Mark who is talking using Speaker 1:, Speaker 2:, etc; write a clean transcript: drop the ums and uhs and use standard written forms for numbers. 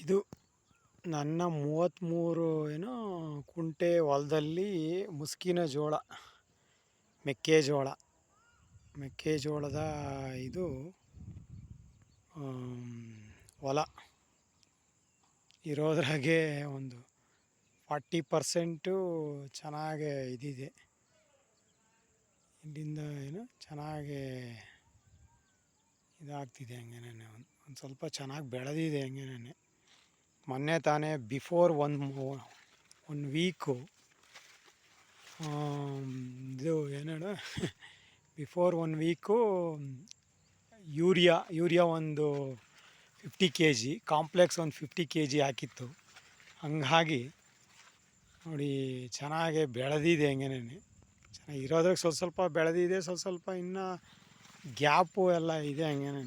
Speaker 1: ಇದು ನನ್ನ 33 ಏನೋ ಕುಂಟೆ ಹೊಲದಲ್ಲಿ ಮುಸ್ಕಿನ ಜೋಳ, ಮೆಕ್ಕೆಜೋಳ. ಮೆಕ್ಕೆಜೋಳದ ಇದು ಹೊಲ ಇರೋದ್ರಾಗೆ ಒಂದು 40% ಚೆನ್ನಾಗೆ ಇದಿದೆ. ಇಲ್ಲಿಂದ ಏನು ಚೆನ್ನಾಗಿ ಇದಾಗ್ತಿದೆ. ಹಂಗೇನೆ ಒಂದು ಸ್ವಲ್ಪ ಚೆನ್ನಾಗಿ ಬೆಳೆದಿದೆ. ಹಂಗೇನೆ ಮೊನ್ನೆ ತಾನೇ ಬಿಫೋರ್ ಒನ್ ವೀಕು ಇದು ಏನೇಳು ಬಿಫೋರ್ 1 ವೀಕು ಯೂರಿಯಾ ಒಂದು 50 kg, ಕಾಂಪ್ಲೆಕ್ಸ್ ಒಂದು 50 kg ಹಾಕಿತ್ತು. ಹಂಗಾಗಿ ನೋಡಿ ಚೆನ್ನಾಗೆ ಬೆಳೆದಿದೆ. ಹಂಗೇನೆ ಚೆನ್ನಾಗಿ ಇರೋದ್ರಾಗ ಸ್ವಲ್ಪ ಬೆಳೆದಿದೆ, ಸ್ವಲ್ಪ ಇನ್ನು ಗ್ಯಾಪು ಎಲ್ಲ ಇದೆ. ಹಂಗೇನೆ